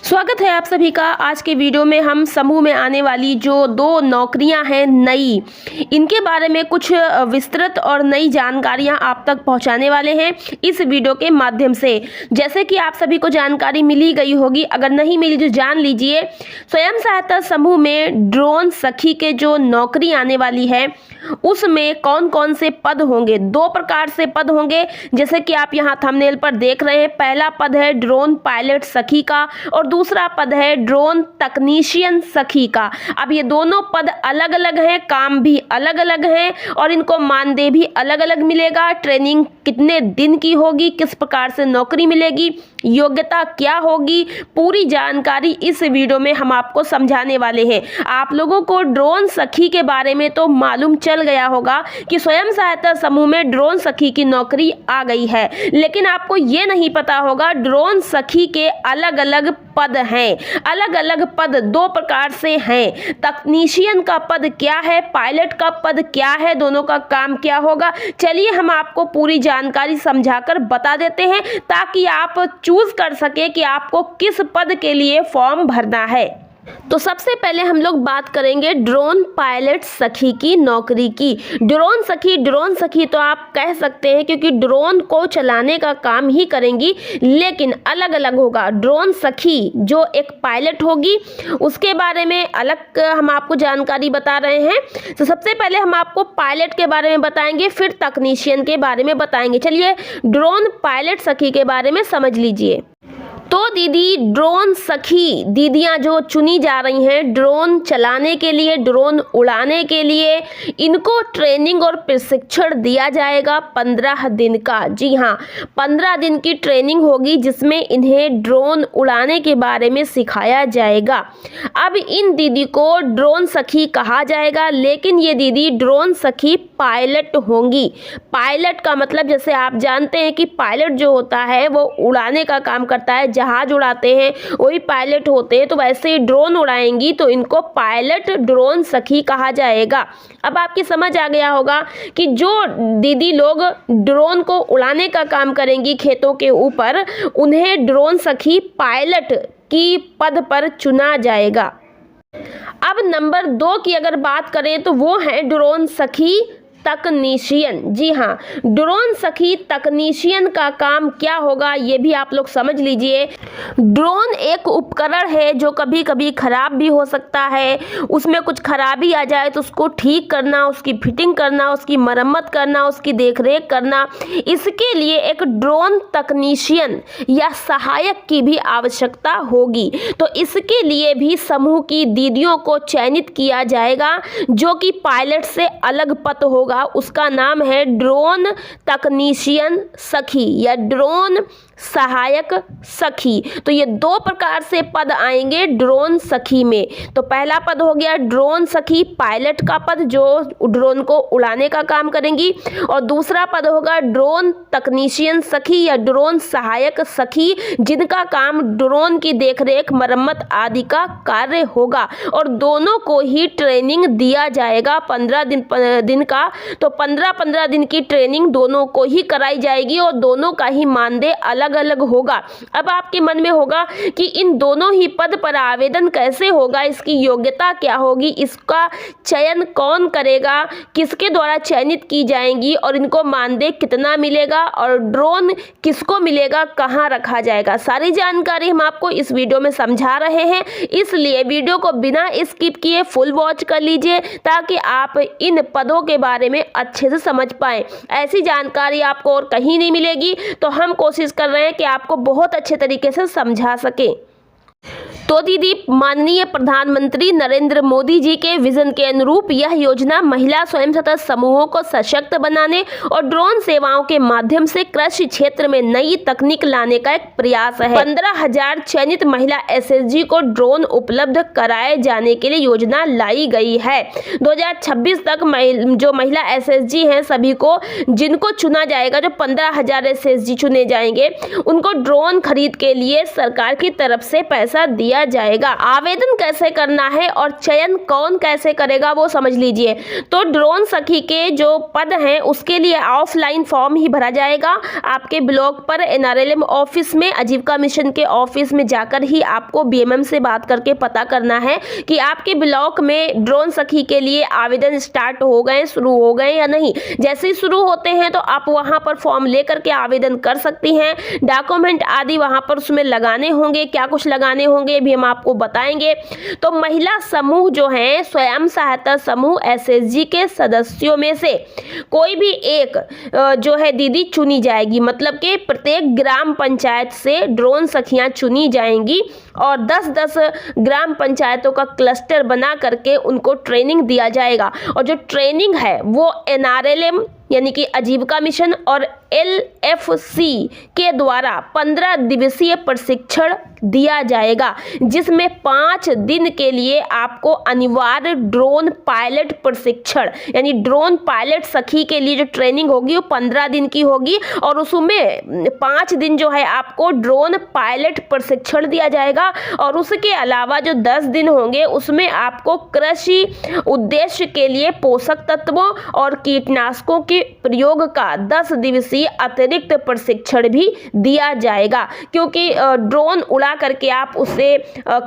स्वागत है आप सभी का। आज के वीडियो में हम समूह में आने वाली जो 2 नौकरियां हैं नई, इनके बारे में कुछ विस्तृत और नई जानकारियां आप तक पहुंचाने वाले हैं इस वीडियो के माध्यम से। जैसे कि आप सभी को जानकारी मिली गई होगी, अगर नहीं मिली तो जान लीजिए। स्वयं सहायता समूह में ड्रोन सखी के जो नौकरी आने वाली है उसमें कौन कौन से पद होंगे। 2 प्रकार से पद होंगे, जैसे कि आप यहाँ थंबनेल पर देख रहे हैं। पहला पद है ड्रोन पायलट सखी का और दूसरा पद है ड्रोन तकनीशियन सखी का। अब ये दोनों पद अलग अलग हैं, काम भी अलग अलग हैं और इनको मानदेय भी अलग अलग मिलेगा। ट्रेनिंग कितने दिन की होगी, किस प्रकार से नौकरी मिलेगी, योग्यता क्या होगी, पूरी जानकारी इस वीडियो में हम आपको समझाने वाले हैं। आप लोगों को ड्रोन सखी के बारे में तो मालूम चल गया होगा कि स्वयं सहायता समूह में ड्रोन सखी की नौकरी आ गई है, लेकिन आपको ये नहीं पता होगा ड्रोन सखी के अलग अलग पद हैं। अलग अलग पद 2 प्रकार से हैं। तकनीशियन का पद क्या है, पायलट का पद क्या है, दोनों का काम क्या होगा। चलिए हम आपको पूरी जानकारी समझाकर बता देते हैं ताकि आप चूज कर सके कि आपको किस पद के लिए फॉर्म भरना है। तो सबसे पहले हम लोग बात करेंगे ड्रोन पायलट सखी की नौकरी की। ड्रोन सखी तो आप कह सकते हैं क्योंकि ड्रोन को चलाने का काम ही करेंगी, लेकिन अलग अलग होगा। ड्रोन सखी जो एक पायलट होगी उसके बारे में अलग हम आपको जानकारी बता रहे हैं। तो सबसे पहले हम आपको पायलट के बारे में बताएंगे, फिर तकनीशियन के बारे में बताएंगे। चलिए ड्रोन पायलट सखी के बारे में समझ लीजिए। तो दीदी ड्रोन सखी दीदियां जो चुनी जा रही हैं ड्रोन चलाने के लिए, ड्रोन उड़ाने के लिए, इनको ट्रेनिंग और प्रशिक्षण दिया जाएगा 15 दिन का। जी हाँ, 15 दिन की ट्रेनिंग होगी जिसमें इन्हें ड्रोन उड़ाने के बारे में सिखाया जाएगा। अब इन दीदी को ड्रोन सखी कहा जाएगा, लेकिन ये दीदी ड्रोन सखी पायलट होंगी। पायलट का मतलब जैसे आप जानते हैं कि पायलट जो होता है वो उड़ाने का काम करता है, जहाज उड़ाते हैं वही पायलट होते हैं। तो वैसे ही ड्रोन उड़ाएंगी तो इनको पायलट ड्रोन सखी कहा जाएगा। अब आपकी समझ आ गया होगा कि जो दीदी लोग ड्रोन को उड़ाने का काम करेंगी खेतों के ऊपर, उन्हें ड्रोन सखी पायलट की पद पर चुना जाएगा। अब नंबर 2 की अगर बात करें तो वो है ड्रोन सखी तकनीशियन। जी हाँ, ड्रोन सखी तकनीशियन का काम क्या होगा ये भी आप लोग समझ लीजिए। ड्रोन एक उपकरण है जो कभी कभी खराब भी हो सकता है। उसमें कुछ खराबी आ जाए तो उसको ठीक करना, उसकी फिटिंग करना, उसकी मरम्मत करना, उसकी देखरेख करना, इसके लिए एक ड्रोन तकनीशियन या सहायक की भी आवश्यकता होगी। तो इसके लिए भी समूह की दीदियों को चयनित किया जाएगा जो कि पायलट से अलग पद होगा। उसका नाम है ड्रोन तकनीशियन सखी या ड्रोन सहायक सखी। तो ये 2 प्रकार से पद आएंगे ड्रोन सखी में। तो पहला पद हो गया ड्रोन सखी पायलट का पद जो ड्रोन को उड़ाने का काम करेंगी, और दूसरा पद होगा ड्रोन तकनीशियन सखी या ड्रोन सहायक सखी जिनका काम ड्रोन की देखरेख, मरम्मत आदि का कार्य होगा। और दोनों को ही ट्रेनिंग दिया जाएगा 15 दिन का। तो 15 दिन की ट्रेनिंग दोनों को ही कराई जाएगी और दोनों का ही मानदेय अलग अलग होगा। अब आपके मन में होगा कि इन दोनों ही पद पर आवेदन कैसे होगा, इसकी योग्यता क्या होगी, इसका चयन कौन करेगा, किसके द्वारा चयनित की जाएंगी और इनको मानदेय कितना मिलेगा और ड्रोन किसको मिलेगा, कहां रखा जाएगा, सारी जानकारी हम आपको इस वीडियो में समझा रहे हैं। इसलिए वीडियो को बिना स्किप किए फुल वॉच कर लीजिए ताकि आप इन पदों के बारे में अच्छे से समझ पाएं। ऐसी जानकारी आपको और कहीं नहीं मिलेगी, तो हम कोशिश कर रहे हैं कि आपको बहुत अच्छे तरीके से समझा सकें। तो दीदी माननीय प्रधानमंत्री नरेंद्र मोदी जी के विजन के अनुरूप यह योजना महिला स्वयं सहायता समूहों को सशक्त बनाने और ड्रोन सेवाओं के माध्यम से कृषि क्षेत्र में नई तकनीक लाने का एक प्रयास है। 15,000 चयनित महिला एसएचजी को ड्रोन उपलब्ध कराए जाने के लिए योजना लाई गई है। 2026 तक जो महिला एसएचजी हैं सभी को, जिनको चुना जाएगा, जो 15,000 एसएचजी चुने जाएंगे, उनको ड्रोन खरीद के लिए सरकार की तरफ से पैसा दिया दिया जाएगा। आवेदन कैसे करना है और चयन कौन कैसे करेगा वो समझ लीजिए। तो ड्रोन सखी के जो पद हैं उसके लिए ऑफलाइन फॉर्म ही भरा जाएगा। आपके ब्लॉक पर NRLM ऑफिस में, आजीविका मिशन के ऑफिस में जाकर ही आपको BMM से बात करके पता करना है कि आपके ब्लॉक में ड्रोन सखी के लिए आवेदन स्टार्ट हो गए, शुरू हो गए या नहीं। जैसे ही शुरू होते हैं तो आप वहां पर फॉर्म लेकर के आवेदन कर सकती हैं। डॉक्यूमेंट आदि वहां पर उसमें लगाने होंगे, क्या कुछ लगाने होंगे भी हम आपको बताएंगे। तो महिला समूह जो है, स्वयं सहायता समूह SHG के सदस्यों में से कोई भी एक जो है दीदी चुनी जाएगी। मतलब कि प्रत्येक ग्राम पंचायत से ड्रोन सखियां चुनी जाएंगी और 10-10 ग्राम पंचायतों का क्लस्टर बना करके उनको ट्रेनिंग दिया जाएगा। और जो ट्रेनिंग है वो NRLM यानी कि आजीविका मिशन और LFC के द्वारा 15 दिवसीय प्रशिक्षण दिया जाएगा, जिसमें 5 दिन के लिए आपको अनिवार्य ड्रोन पायलट प्रशिक्षण यानी ड्रोन पायलट सखी के लिए जो ट्रेनिंग होगी वो 15 दिन की होगी और उसमें 5 दिन जो है आपको ड्रोन पायलट प्रशिक्षण दिया जाएगा। और उसके अलावा जो 10 दिन होंगे उसमें आपको कृषि उद्देश्य के लिए पोषक तत्वों और कीटनाशकों के प्रयोग का 10 दिवसीय अतिरिक्त प्रशिक्षण भी दिया जाएगा। क्योंकि ड्रोन उड़ा करके आप उससे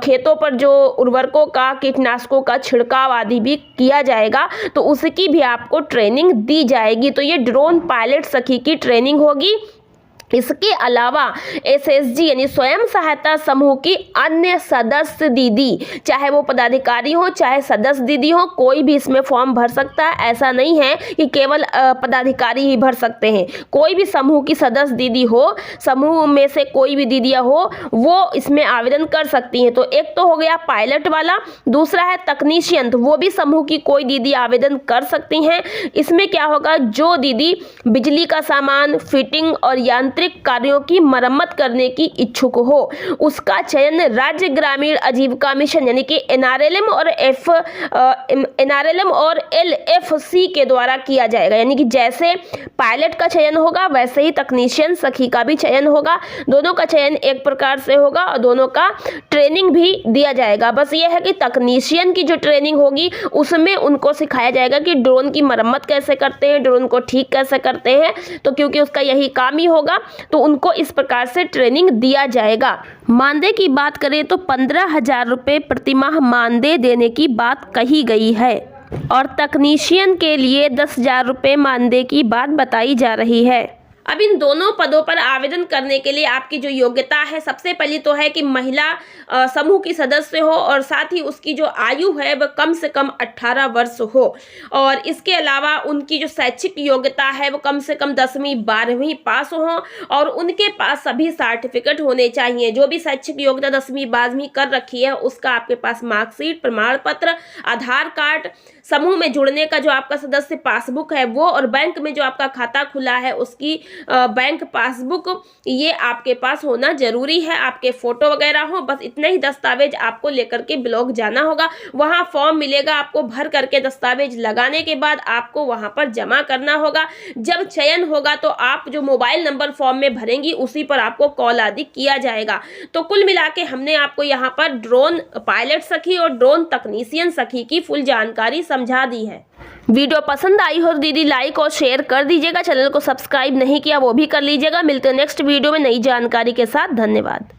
खेतों पर जो उर्वरकों का, कीटनाशकों का छिड़काव आदि भी किया जाएगा, तो उसकी भी आपको ट्रेनिंग दी जाएगी। तो ये ड्रोन पायलट सखी की ट्रेनिंग होगी। इसके अलावा SHG यानी स्वयं सहायता समूह की अन्य सदस्य दीदी, चाहे वो पदाधिकारी हो चाहे सदस्य दीदी हो, कोई भी इसमें फॉर्म भर सकता है। ऐसा नहीं है कि केवल पदाधिकारी ही भर सकते हैं। कोई भी समूह की सदस्य दीदी हो, समूह में से कोई भी दीदियाँ हो, वो इसमें आवेदन कर सकती हैं। तो एक तो हो गया पायलट वाला, दूसरा है तकनीशियन, तो वो भी समूह की कोई दीदी आवेदन कर सकती हैं। इसमें क्या होगा, जो दीदी बिजली का सामान, फिटिंग और यांत्रिक कार्यों की मरम्मत करने की इच्छुक हो, उसका चयन राज्य ग्रामीण आजीविका मिशन यानी कि NRLM और LFC के द्वारा किया जाएगा। यानी कि जैसे पायलट का चयन होगा वैसे ही तकनीशियन सखी का भी चयन होगा। दोनों का चयन एक प्रकार से होगा और दोनों का ट्रेनिंग भी दिया जाएगा। बस ये है कि तकनीशियन की जो ट्रेनिंग होगी उसमें उनको सिखाया जाएगा कि ड्रोन की मरम्मत कैसे करते हैं, ड्रोन को ठीक कैसे करते हैं। तो क्योंकि उसका यही काम ही होगा तो उनको इस प्रकार से ट्रेनिंग दिया जाएगा। मानदेय की बात करें तो 15,000 रुपये प्रतिमाह मानदेय देने की बात कही गई है और तकनीशियन के लिए 10,000 रुपये मानदेय की बात बताई जा रही है। अब इन दोनों पदों पर आवेदन करने के लिए आपकी जो योग्यता है, सबसे पहली तो है कि महिला समूह की सदस्य हो और साथ ही उसकी जो आयु है वह कम से कम 18 वर्ष हो। और इसके अलावा उनकी जो शैक्षिक योग्यता है वो कम से कम 10वीं 12वीं पास हो और उनके पास सभी सर्टिफिकेट होने चाहिए। जो भी शैक्षिक योग्यता 10वीं 12वीं कर रखी है उसका आपके पास मार्कशीट, प्रमाण पत्र, आधार कार्ड, समूह में जुड़ने का जो आपका सदस्य पासबुक है वो, और बैंक में जो आपका खाता खुला है उसकी बैंक पासबुक, ये आपके पास होना जरूरी है। आपके फोटो वगैरह हो, बस इतने ही दस्तावेज आपको लेकर के ब्लॉक जाना होगा। वहां फॉर्म मिलेगा आपको, भर करके दस्तावेज लगाने के बाद आपको वहां पर जमा करना होगा। जब चयन होगा तो आप जो मोबाइल नंबर फॉर्म में भरेंगी उसी पर आपको कॉल आदि किया जाएगा। तो कुल मिला के हमने आपको यहाँ पर ड्रोन पायलट सखी और ड्रोन तकनीशियन सखी की फुल जानकारी समझा दी है। वीडियो पसंद आई हो तो दीदी लाइक और शेयर कर दीजिएगा। चैनल को सब्सक्राइब नहीं किया वो भी कर लीजिएगा। मिलते हैं नेक्स्ट वीडियो में नई जानकारी के साथ। धन्यवाद।